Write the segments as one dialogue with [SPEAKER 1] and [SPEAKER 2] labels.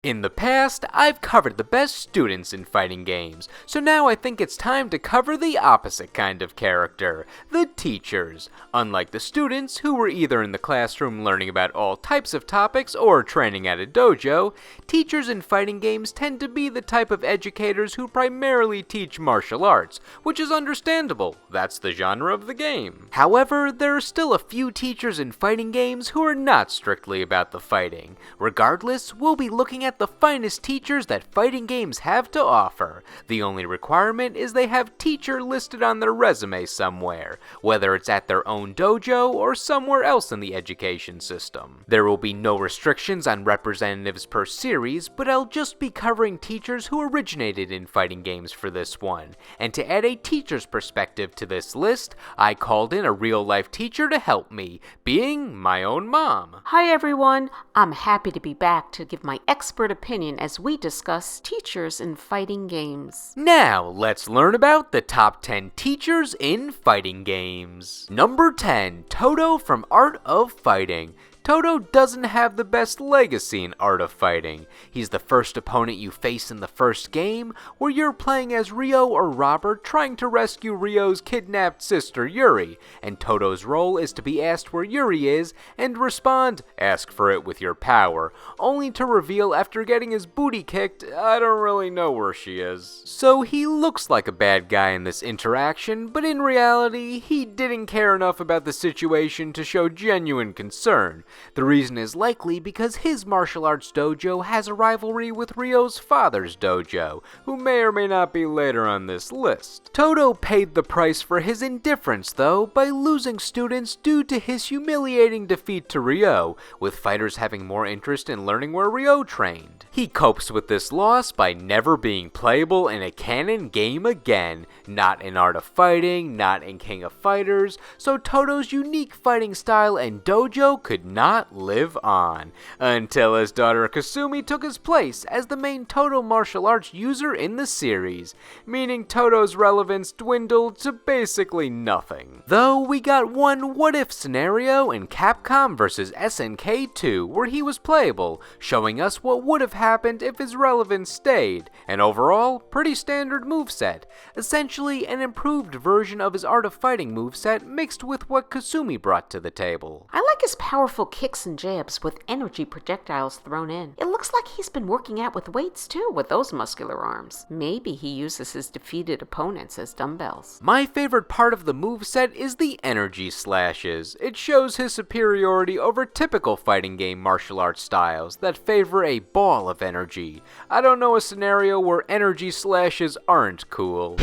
[SPEAKER 1] In the past, I've covered the best students in fighting games, so now I think it's time to cover the opposite kind of character, the teachers. Unlike the students, who were either in the classroom learning about all types of topics or training at a dojo, teachers in fighting games tend to be the type of educators who primarily teach martial arts, which is understandable, that's the genre of the game. However, there are still a few teachers in fighting games who are not strictly about the fighting. Regardless, we'll be looking at the finest teachers that fighting games have to offer. The only requirement is they have teacher listed on their resume somewhere, whether it's at their own dojo or somewhere else in the education system. There will be no restrictions on representatives per series, but I'll just be covering teachers who originated in fighting games for this one. And to add a teacher's perspective to this list, I called in a real-life teacher to help me, being my own mom.
[SPEAKER 2] Hi everyone, I'm happy to be back to give my expert opinion as we discuss teachers in fighting games.
[SPEAKER 1] Now, let's learn about the top 10 teachers in fighting games. Number 10, Todo from Art of Fighting. Todo doesn't have the best legacy in Art of Fighting. He's the first opponent you face in the first game, where you're playing as Ryo or Robert trying to rescue Ryo's kidnapped sister Yuri, and Todo's role is to be asked where Yuri is and respond, "Ask for it with your power," only to reveal after getting his booty kicked, "I don't really know where she is." So he looks like a bad guy in this interaction, but in reality, he didn't care enough about the situation to show genuine concern. The reason is likely because his martial arts dojo has a rivalry with Ryo's father's dojo, who may or may not be later on this list. Todo paid the price for his indifference, though, by losing students due to his humiliating defeat to Ryo, with fighters having more interest in learning where Ryo trained. He copes with this loss by never being playable in a canon game again, not in Art of Fighting, not in King of Fighters, so Todo's unique fighting style and dojo could not live on, until his daughter Kasumi took his place as the main Todo martial arts user in the series, meaning Todo's relevance dwindled to basically nothing. Though we got one what-if scenario in Capcom vs SNK 2 where he was playable, showing us what would have happened if his relevance stayed, and overall, pretty standard moveset, essentially an improved version of his Art of Fighting moveset mixed with what Kasumi brought to the table.
[SPEAKER 2] I like his powerful kicks and jabs with energy projectiles thrown in. It looks like he's been working out with weights too with those muscular arms. Maybe he uses his defeated opponents as dumbbells.
[SPEAKER 1] My favorite part of the moveset is the energy slashes. It shows his superiority over typical fighting game martial arts styles that favor a ball of energy. I don't know a scenario where energy slashes aren't cool.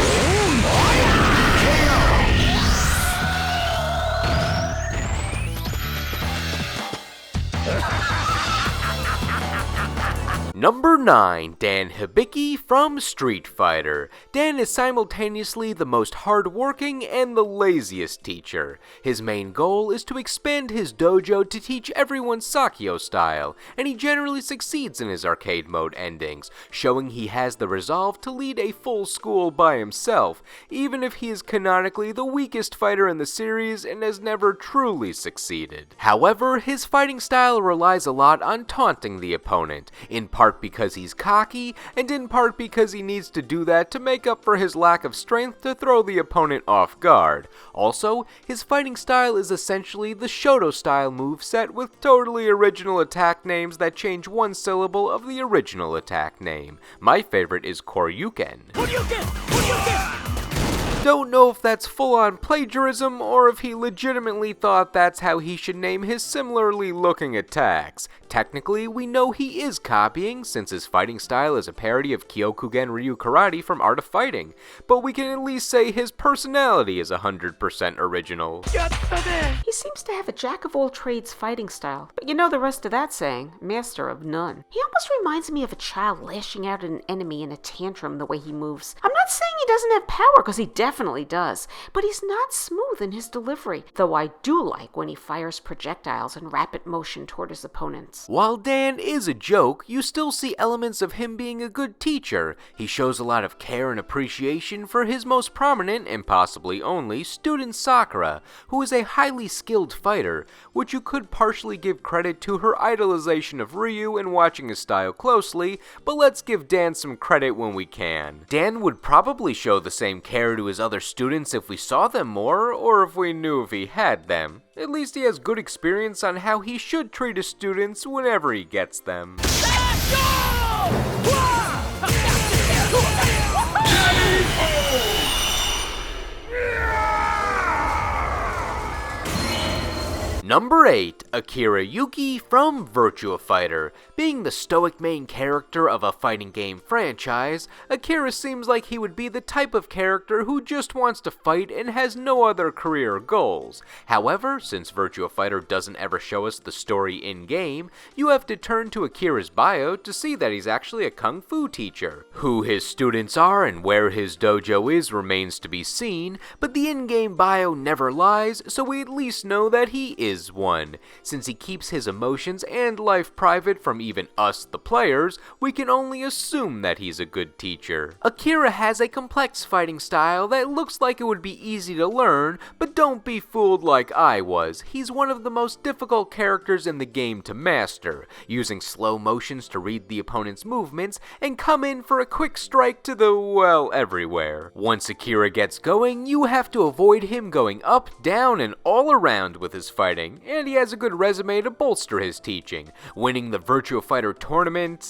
[SPEAKER 1] Number 9, Dan Hibiki from Street Fighter. Dan is simultaneously the most hard-working and the laziest teacher. His main goal is to expand his dojo to teach everyone Sakyo style, and he generally succeeds in his arcade mode endings, showing he has the resolve to lead a full school by himself, even if he is canonically the weakest fighter in the series and has never truly succeeded. However, his fighting style relies a lot on taunting the opponent, in part because he's cocky, and in part because he needs to do that to make up for his lack of strength to throw the opponent off guard. Also, his fighting style is essentially the Shoto style moveset with totally original attack names that change one syllable of the original attack name. My favorite is Koryuken. Don't know if that's full-on plagiarism or if he legitimately thought that's how he should name his similarly looking attacks. Technically, we know he is copying, since his fighting style is a parody of Kyokugen Ryu Karate from Art of Fighting, but we can at least say his personality is 100% original.
[SPEAKER 2] He seems to have a jack-of-all-trades fighting style, but you know the rest of that saying, master of none. He almost reminds me of a child lashing out at an enemy in a tantrum the way he moves. I'm not saying he doesn't have power, because he definitely definitely does, but he's not smooth in his delivery, though I do like when he fires projectiles in rapid motion toward his opponents.
[SPEAKER 1] While Dan is a joke, you still see elements of him being a good teacher. He shows a lot of care and appreciation for his most prominent, and possibly only, student Sakura, who is a highly skilled fighter, which you could partially give credit to her idolization of Ryu and watching his style closely, but let's give Dan some credit when we can. Dan would probably show the same care to his other students if we saw them more, or if we knew if he had them. At least he has good experience on how he should treat his students whenever he gets them. Number 8, Akira Yuki from Virtua Fighter. Being the stoic main character of a fighting game franchise, Akira seems like he would be the type of character who just wants to fight and has no other career goals. However, since Virtua Fighter doesn't ever show us the story in-game, you have to turn to Akira's bio to see that he's actually a kung fu teacher. Who his students are and where his dojo is remains to be seen, but the in-game bio never lies, so we at least know that he is one. Since he keeps his emotions and life private from even us, the players, we can only assume that he's a good teacher. Akira has a complex fighting style that looks like it would be easy to learn, but don't be fooled like I was. He's one of the most difficult characters in the game to master, using slow motions to read the opponent's movements and come in for a quick strike to the, well, everywhere. Once Akira gets going, you have to avoid him going up, down, and all around with his fighting, and he has a good resume to bolster his teaching, winning the Virtua Fighter tournament.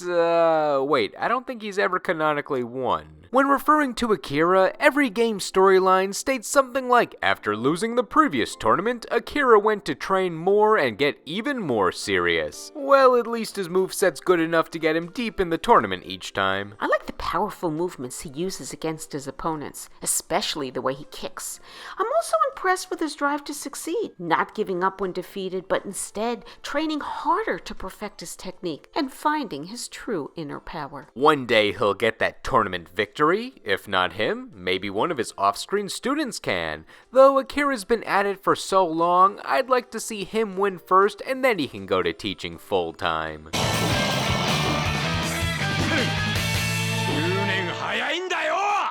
[SPEAKER 1] Wait, I don't think he's ever canonically won. When referring to Akira, every game storyline states something like, after losing the previous tournament, Akira went to train more and get even more serious. Well, at least his moveset's good enough to get him deep in the tournament each time.
[SPEAKER 2] I like the powerful movements he uses against his opponents, especially the way he kicks. I'm also impressed with his drive to succeed, not giving up when defeated, but instead training harder to perfect his technique and finding his true inner power.
[SPEAKER 1] One day he'll get that tournament victory. If not him, maybe one of his off-screen students can. Though Akira's been at it for so long, I'd like to see him win first and then he can go to teaching full-time.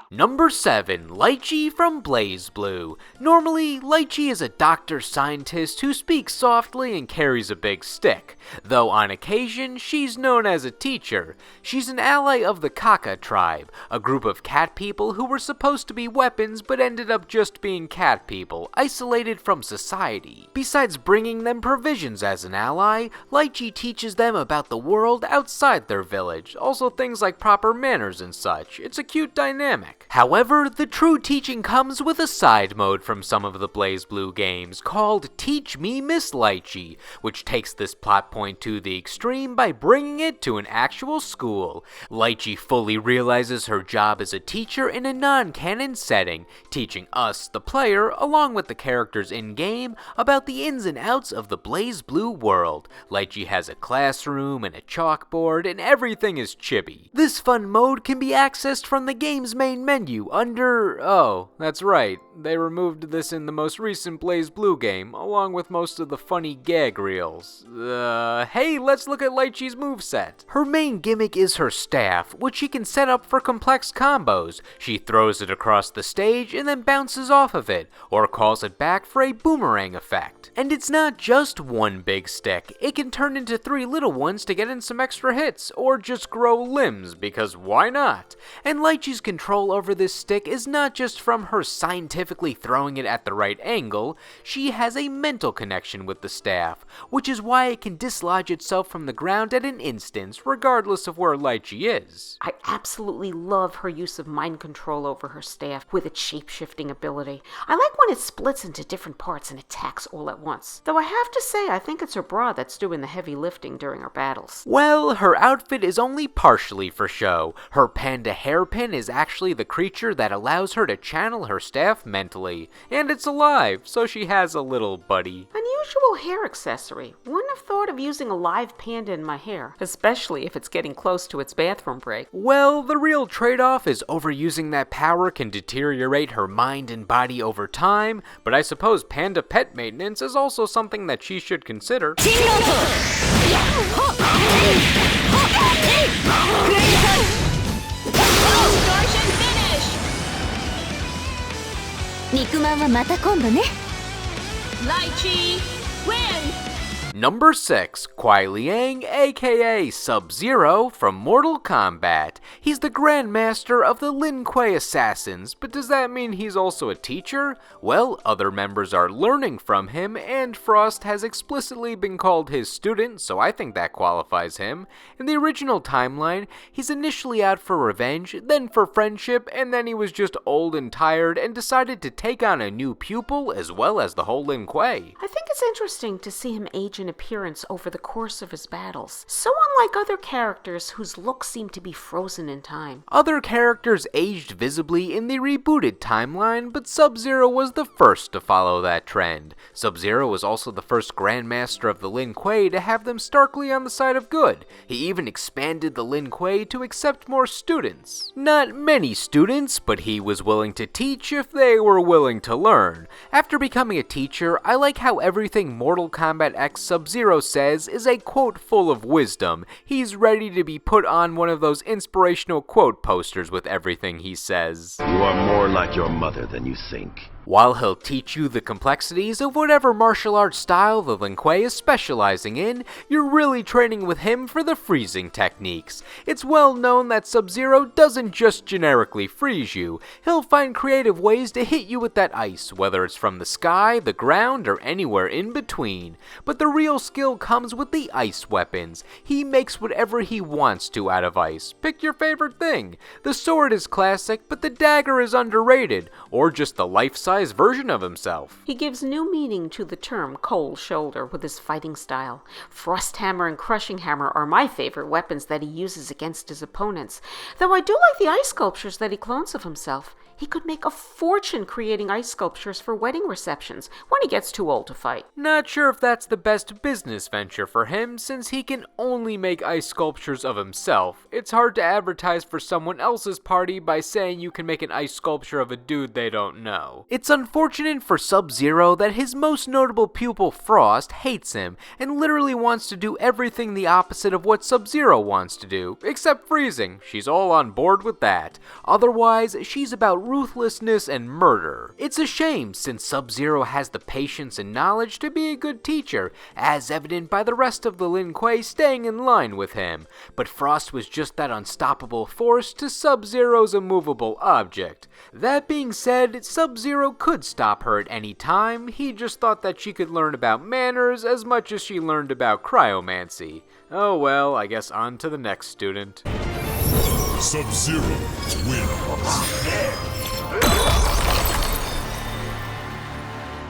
[SPEAKER 1] Number 7, Lychee from BlazBlue. Normally, Lychee is a doctor-scientist who speaks softly and carries a big stick, though on occasion, she's known as a teacher. She's an ally of the Kaka tribe, a group of cat people who were supposed to be weapons but ended up just being cat people, isolated from society. Besides bringing them provisions as an ally, Lychee teaches them about the world outside their village, also things like proper manners and such. It's a cute dynamic. However, the true teaching comes with a side mode from some of the BlazBlue games called Teach Me Miss Lychee, which takes this plot point to the extreme by bringing it to an actual school. Lychee fully realizes her job as a teacher in a non-canon setting, teaching us, the player, along with the characters in-game, about the ins and outs of the BlazBlue world. Lychee has a classroom and a chalkboard, and everything is chibi. This fun mode can be accessed from the game's main menu under... oh, that's right, they removed this in the most recent BlazBlue game, along with most of the funny gag reels. Hey, let's look at Lychee's moveset. Her main gimmick is her staff, which she can set up for complex combos. She throws it across the stage and then bounces off of it, or calls it back for a boomerang effect. And it's not just one big stick, it can turn into 3 little ones to get in some extra hits, or just grow limbs, because why not? And Lychee's control over this stick is not just from her scientifically throwing it at the right angle, she has a mental connection with the staff, which is why it can dislodge itself from the ground at an instant, regardless of where Lychee is.
[SPEAKER 2] I absolutely love her use of mind control over her staff with its shape-shifting ability. I like when it splits into different parts and attacks all at once. Though I have to say, I think it's her bra that's doing the heavy lifting during her battles.
[SPEAKER 1] Well, her outfit is only partially for show. Her panda hairpin is actually the creature that allows her to channel her staff mentally, and it's alive, so she has a little buddy.
[SPEAKER 2] Unusual hair accessory. Wouldn't have thought of using a live panda in my hair, especially if it's getting close to its bathroom break.
[SPEAKER 1] Well, the real trade-off is overusing that power can deteriorate her mind and body over time, but I suppose panda pet maintenance is also something that she should consider. Number 6, Kuai Liang, aka Sub-Zero from Mortal Kombat. He's the Grandmaster of the Lin Kuei Assassins, but does that mean he's also a teacher? Well, other members are learning from him, and Frost has explicitly been called his student, so I think that qualifies him. In the original timeline, he's initially out for revenge, then for friendship, and then he was just old and tired and decided to take on a new pupil as well as the whole Lin Kuei.
[SPEAKER 2] I think it's interesting to see him age in appearance over the course of his battles, so unlike other characters whose looks seem to be frozen in time.
[SPEAKER 1] Other characters aged visibly in the rebooted timeline, but Sub-Zero was the first to follow that trend. Sub-Zero was also the first Grandmaster of the Lin Kuei to have them starkly on the side of good. He even expanded the Lin Kuei to accept more students. Not many students, but he was willing to teach if they were willing to learn. After becoming a teacher, I like how everything Mortal Kombat X Sub-Zero says is a quote full of wisdom. He's ready to be put on one of those inspirational quote posters with everything he says.
[SPEAKER 3] You are more like your mother than you think.
[SPEAKER 1] While he'll teach you the complexities of whatever martial arts style the Lin Kuei is specializing in, you're really training with him for the freezing techniques. It's well known that Sub-Zero doesn't just generically freeze you. He'll find creative ways to hit you with that ice, whether it's from the sky, the ground, or anywhere in between. But the real skill comes with the ice weapons. He makes whatever he wants to out of ice. Pick your favorite thing. The sword is classic, but the dagger is underrated, or just the life-size version of himself.
[SPEAKER 2] He gives new meaning to the term cold shoulder with his fighting style. Frost Hammer and Crushing Hammer are my favorite weapons that he uses against his opponents, though I do like the ice sculptures that he clones of himself. He could make a fortune creating ice sculptures for wedding receptions when he gets too old to fight.
[SPEAKER 1] Not sure if that's the best business venture for him, since he can only make ice sculptures of himself. It's hard to advertise for someone else's party by saying you can make an ice sculpture of a dude they don't know. It's unfortunate for Sub-Zero that his most notable pupil Frost hates him and literally wants to do everything the opposite of what Sub-Zero wants to do, except freezing. She's all on board with that. Otherwise, she's about ruthlessness and murder. It's a shame, since Sub-Zero has the patience and knowledge to be a good teacher, as evident by the rest of the Lin Kuei staying in line with him. But Frost was just that unstoppable force to Sub-Zero's immovable object. That being said, Sub-Zero could stop her at any time. He just thought that she could learn about manners as much as she learned about cryomancy. Oh well, I guess on to the next student.
[SPEAKER 4] Sub-Zero wins.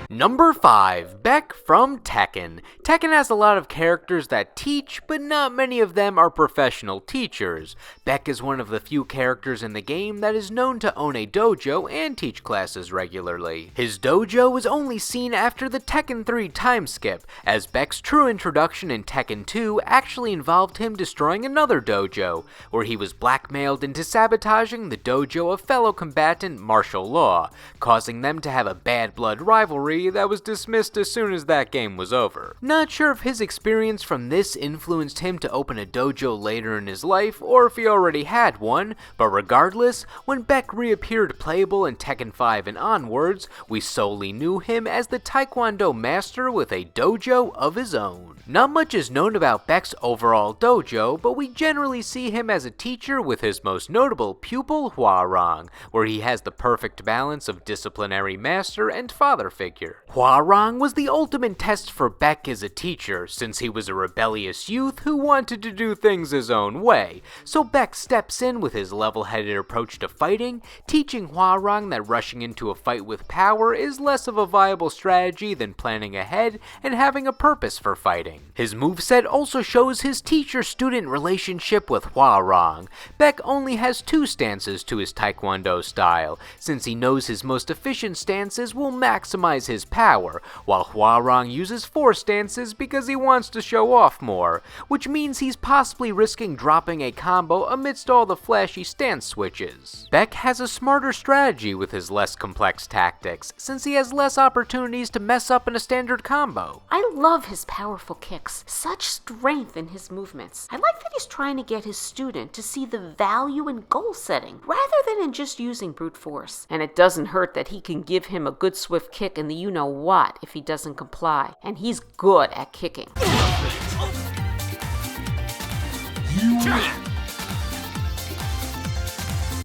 [SPEAKER 1] Number 5, Beck from Tekken. Tekken has a lot of characters that teach, but not many of them are professional teachers. Beck is one of the few characters in the game that is known to own a dojo and teach classes regularly. His dojo was only seen after the Tekken 3 time skip, as Beck's true introduction in Tekken 2 actually involved him destroying another dojo, where he was blackmailed into sabotaging the dojo of fellow combatant Martial Law, causing them to have a bad blood rivalry that was dismissed as soon as that game was over. Not sure if his experience from this influenced him to open a dojo later in his life, or if he already had one, but regardless, when Beck reappeared playable in Tekken 5 and onwards, we solely knew him as the Taekwondo master with a dojo of his own. Not much is known about Beck's overall dojo, but we generally see him as a teacher with his most notable pupil, Hwoarang, where he has the perfect balance of disciplinary master and father figure. Hwoarang was the ultimate test for Beck as a teacher, since he was a rebellious youth who wanted to do things his own way, so Beck steps in with his level-headed approach to fighting, teaching Hwoarang that rushing into a fight with power is less of a viable strategy than planning ahead and having a purpose for fighting. fighting. His moveset also shows his teacher-student relationship with Hwarang. Beck only has 2 stances to his Taekwondo style, since he knows his most efficient stances will maximize his power, while Hwarang uses 4 stances because he wants to show off more, which means he's possibly risking dropping a combo amidst all the flashy stance switches. Beck has a smarter strategy with his less complex tactics, since he has less opportunities to mess up in a standard combo.
[SPEAKER 2] I love his powerful kicks, such strength in his movements. I like that he's trying to get his student to see the value in goal setting, rather than in just using brute force. And it doesn't hurt that he can give him a good swift kick in the you-know-what if he doesn't comply, and he's good at kicking.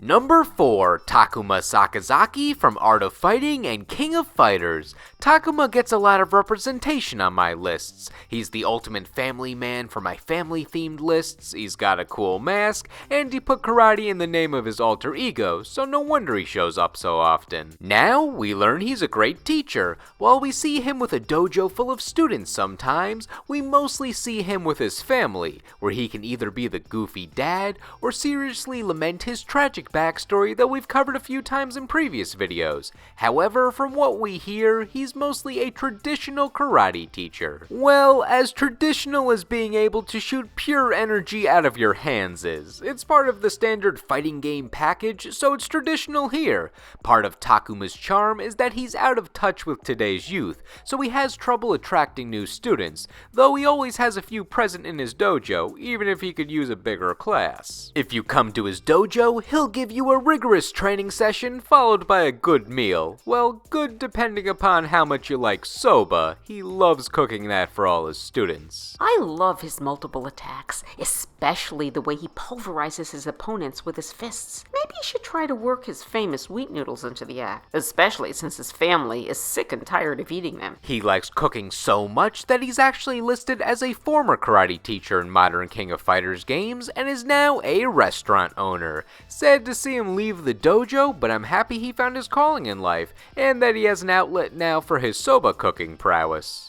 [SPEAKER 1] Number 4, Takuma Sakazaki from Art of Fighting and King of Fighters. Takuma gets a lot of representation on my lists. He's the ultimate family man for my family-themed lists, he's got a cool mask, and he put karate in the name of his alter ego, so no wonder he shows up so often. Now, we learn he's a great teacher. While we see him with a dojo full of students sometimes, we mostly see him with his family, where he can either be the goofy dad, or seriously lament his tragic backstory that we've covered a few times in previous videos. However, from what we hear, he's mostly a traditional karate teacher. Well, as traditional as being able to shoot pure energy out of your hands is. It's part of the standard fighting game package, so it's traditional here. Part of Takuma's charm is that he's out of touch with today's youth, so he has trouble attracting new students, though he always has a few present in his dojo, even if he could use a bigger class. If you come to his dojo, he'll give you a rigorous training session followed by a good meal. Well, good depending upon how much you like soba. He loves cooking that for all his students.
[SPEAKER 2] I love his multiple attacks, especially the way he pulverizes his opponents with his fists. Maybe he should try to work his famous wheat noodles into the act, especially since his family is sick and tired of eating them.
[SPEAKER 1] He likes cooking so much that he's actually listed as a former karate teacher in modern King of Fighters games and is now a restaurant owner. Sad to see him leave the dojo, but I'm happy he found his calling in life, and that he has an outlet now for his soba cooking prowess.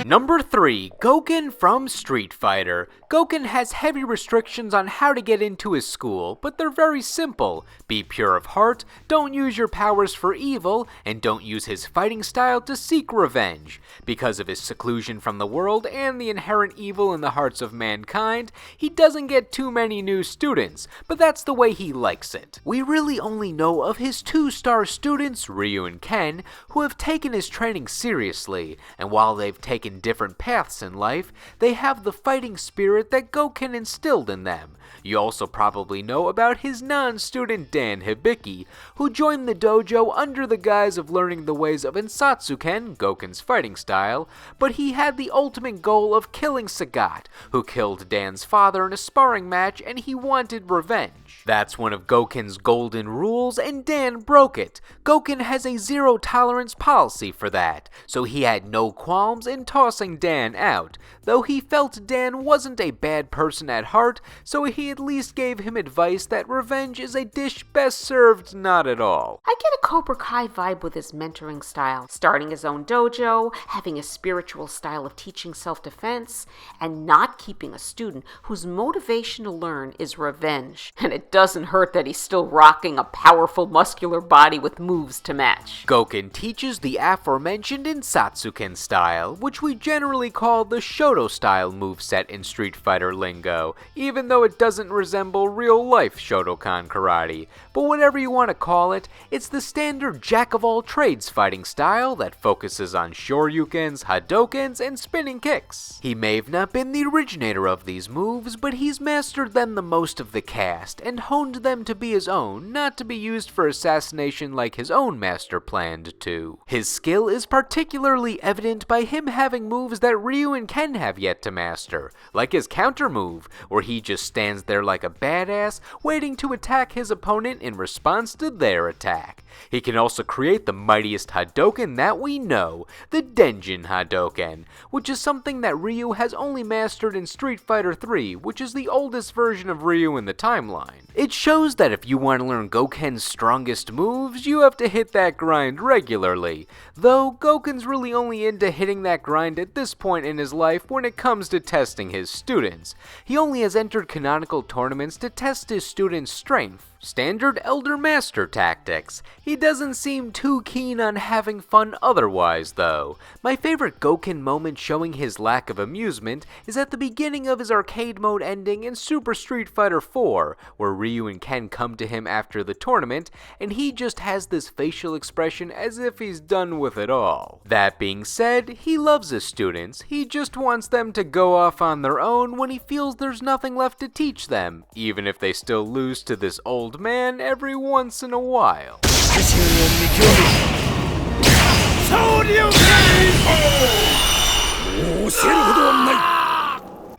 [SPEAKER 1] Number 3, Gouken from Street Fighter. Gouken has heavy restrictions on how to get into his school, but they're very simple. Be pure of heart, don't use your powers for evil, and don't use his fighting style to seek revenge. Because of his seclusion from the world and the inherent evil in the hearts of mankind, he doesn't get too many new students, but that's the way he likes it. We really only know of his 2-star students, Ryu and Ken, who have taken his training seriously, and while they've taken different paths in life, they have the fighting spirit that Gouken instilled in them. You also probably know about his non-student Dan Hibiki, who joined the dojo under the guise of learning the ways of Ensatsuken, Gouken's fighting style, but he had the ultimate goal of killing Sagat, who killed Dan's father in a sparring match, and he wanted revenge. That's one of Gouken's golden rules, and Dan broke it. Gouken has a zero-tolerance policy for that, so he had no qualms in tossing Dan out, though he felt Dan wasn't a bad person at heart, so he at least gave him advice that revenge is a dish best served not at all.
[SPEAKER 2] I get a Cobra Kai vibe with his mentoring style, starting his own dojo, having a spiritual style of teaching self-defense, and not keeping a student whose motivation to learn is revenge. And it doesn't hurt that he's still rocking a powerful muscular body with moves to match.
[SPEAKER 1] Gouken teaches the aforementioned Ensatsuken style, which we generally call the Shoto style moveset in Street Fighter lingo, even though it doesn't resemble real-life Shotokan karate. But whatever you want to call it, it's the standard jack-of-all-trades fighting style that focuses on shoryukens, hadokens, and spinning kicks. He may have not been the originator of these moves, but he's mastered them the most of the cast, and honed them to be his own, not to be used for assassination like his own master planned to. His skill is particularly evident by him having moves that Ryu and Ken have yet to master, like his counter move, where he just stands there like a badass, waiting to attack his opponent in response to their attack. He can also create the mightiest Hadoken that we know, the Denjin Hadoken, which is something that Ryu has only mastered in Street Fighter III, which is the oldest version of Ryu in the timeline. It shows that if you want to learn Goken's strongest moves, you have to hit that grind regularly, though Goken's really only into hitting that grind at this point in his life when it comes to testing his students. He only has entered canonical tournaments to test his students' strength. Standard Elder Master tactics. He doesn't seem too keen on having fun otherwise, though. My favorite Goken moment showing his lack of amusement is at the beginning of his arcade mode ending in Super Street Fighter IV, where Ryu and Ken come to him after the tournament, and he just has this facial expression as if he's done with it all. That being said, he loves his students. He just wants them to go off on their own when he feels there's nothing left to teach them, even if they still lose to this old man every once in a while.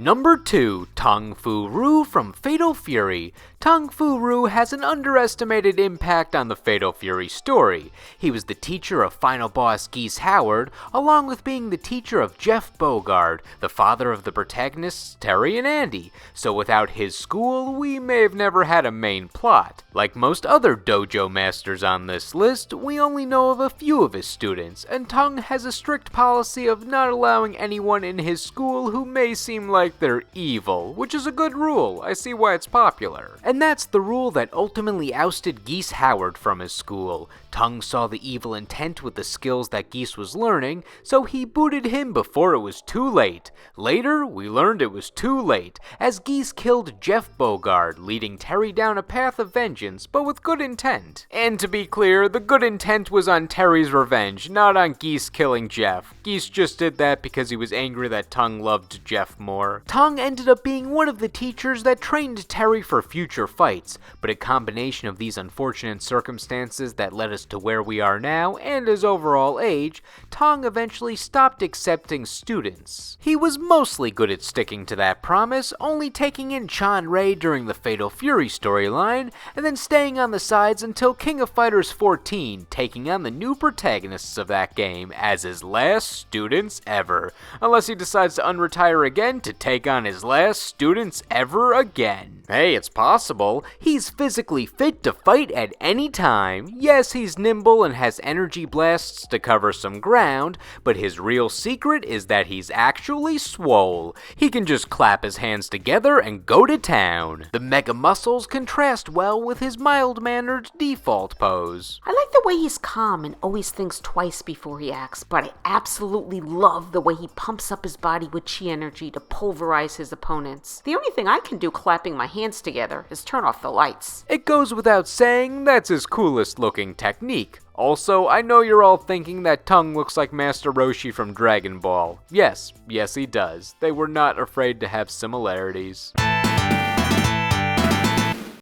[SPEAKER 1] Number 2, Tong Fu Ru from Fatal Fury. Tong Fu Ru has an underestimated impact on the Fatal Fury story. He was the teacher of final boss Geese Howard, along with being the teacher of Jeff Bogard, the father of the protagonists Terry and Andy, so without his school, we may have never had a main plot. Like most other dojo masters on this list, we only know of a few of his students, and Tong has a strict policy of not allowing anyone in his school who may seem like they're evil, which is a good rule. I see why it's popular. And that's the rule that ultimately ousted Geese Howard from his school. Tong saw the evil intent with the skills that Geese was learning, so he booted him before it was too late. Later, we learned it was too late, as Geese killed Jeff Bogard, leading Terry down a path of vengeance, but with good intent. And to be clear, the good intent was on Terry's revenge, not on Geese killing Jeff. Geese just did that because he was angry that Tong loved Jeff more. Tong ended up being one of the teachers that trained Terry for future fights, but a combination of these unfortunate circumstances that led us to where we are now and his overall age, Tong eventually stopped accepting students. He was mostly good at sticking to that promise, only taking in Chan Rei during the Fatal Fury storyline, and then staying on the sides until King of Fighters 14, taking on the new protagonists of that game as his last students ever, unless he decides to unretire again to take on his last students ever again. Hey, it's possible. He's physically fit to fight at any time. Yes, he's nimble and has energy blasts to cover some ground, but his real secret is that he's actually swole. He can just clap his hands together and go to town. The mega muscles contrast well with his mild-mannered default pose.
[SPEAKER 2] I like the way he's calm and always thinks twice before he acts, but I absolutely love the way he pumps up his body with chi energy to pulverize his opponents. The only thing I can do clapping my hands together is turn off the lights.
[SPEAKER 1] It goes without saying that's his coolest looking technique. Also, I know you're all thinking that Tong looks like Master Roshi from Dragon Ball. Yes he does. They were not afraid to have similarities.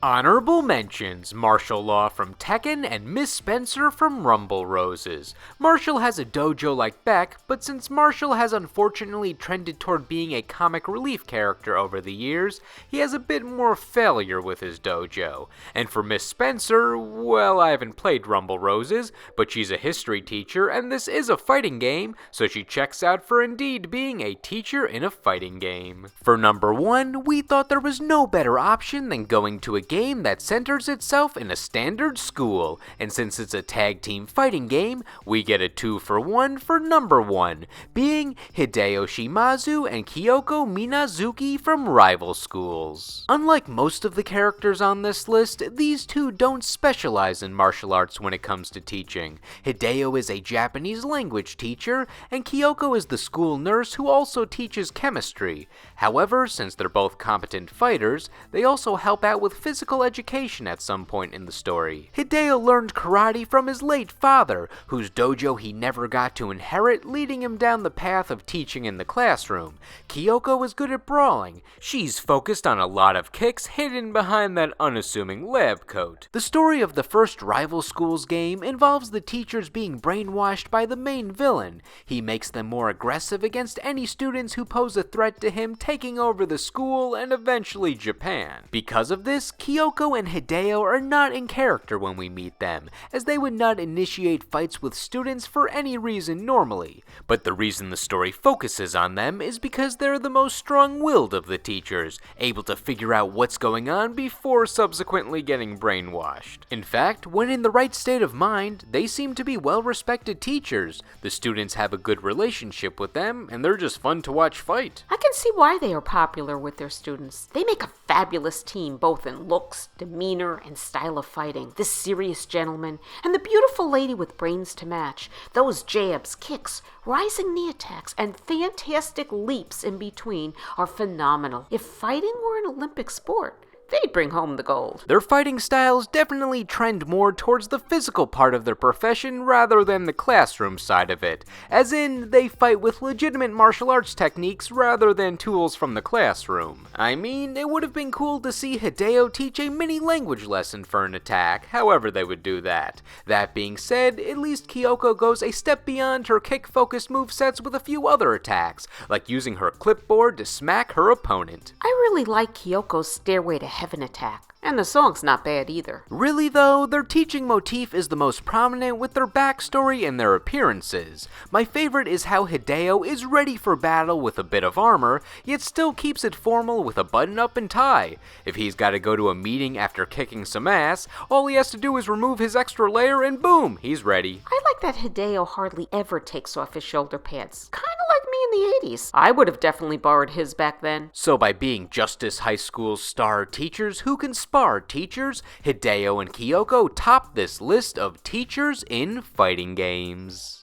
[SPEAKER 1] Honorable mentions: Martial Law from Tekken and Miss Spencer from Rumble Roses. Martial has a dojo like Beck, but since Martial has unfortunately trended toward being a comic relief character over the years, he has a bit more failure with his dojo. And for Miss Spencer, well, I haven't played Rumble Roses, but she's a history teacher and this is a fighting game, so she checks out for indeed being a teacher in a fighting game. For number 1, we thought there was no better option than going to a game that centers itself in a standard school, and since it's a tag team fighting game, we get a 2-for-1 for number 1, being Hideo Shimazu and Kyoko Minazuki from rival schools. Unlike most of the characters on this list, these two don't specialize in martial arts when it comes to teaching. Hideo is a Japanese language teacher, and Kyoko is the school nurse who also teaches chemistry. However, since they're both competent fighters, they also help out with physical education at some point in the story. Hideo learned karate from his late father, whose dojo he never got to inherit, leading him down the path of teaching in the classroom. Kyoko is good at brawling. She's focused on a lot of kicks hidden behind that unassuming lab coat. The story of the first rival schools game involves the teachers being brainwashed by the main villain. He makes them more aggressive against any students who pose a threat to him, taking over the school and eventually Japan. Because of this, Kyoko and Hideo are not in character when we meet them, as they would not initiate fights with students for any reason normally, but the reason the story focuses on them is because they're the most strong-willed of the teachers, able to figure out what's going on before subsequently getting brainwashed. In fact, when in the right state of mind, they seem to be well-respected teachers. The students have a good relationship with them, and they're just fun to watch fight.
[SPEAKER 2] I can see why they are popular with their students. They make a fabulous team both in looks, demeanor, and style of fighting. The serious gentleman and the beautiful lady with brains to match. Those jabs, kicks, rising knee attacks, and fantastic leaps in between are phenomenal. If fighting were an Olympic sport, they'd bring home the gold.
[SPEAKER 1] Their fighting styles definitely trend more towards the physical part of their profession rather than the classroom side of it, as in, they fight with legitimate martial arts techniques rather than tools from the classroom. I mean, it would have been cool to see Hideo teach a mini language lesson for an attack, however they would do that. That being said, at least Kyoko goes a step beyond her kick-focused movesets with a few other attacks, like using her clipboard to smack her opponent.
[SPEAKER 2] I really like Kyoko's Stairway to Heaven attack, and the song's not bad either.
[SPEAKER 1] Really though, their teaching motif is the most prominent with their backstory and their appearances. My favorite is how Hideo is ready for battle with a bit of armor, yet still keeps it formal with a button-up and tie. If he's gotta go to a meeting after kicking some ass, all he has to do is remove his extra layer and boom, he's ready.
[SPEAKER 2] I like that Hideo hardly ever takes off his shoulder pads. Kinda like me in the 80s. I would have definitely borrowed his back then.
[SPEAKER 1] So by being Justice High School's star teachers who can spar teachers, Hideo and Kyoko top this list of teachers in fighting games.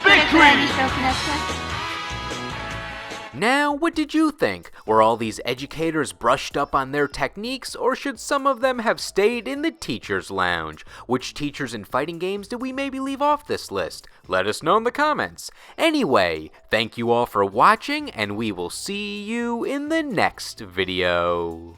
[SPEAKER 1] Now, what did you think? Were all these educators brushed up on their techniques, or should some of them have stayed in the teacher's lounge? Which teachers in fighting games did we maybe leave off this list? Let us know in the comments. Anyway, thank you all for watching, and we will see you in the next video.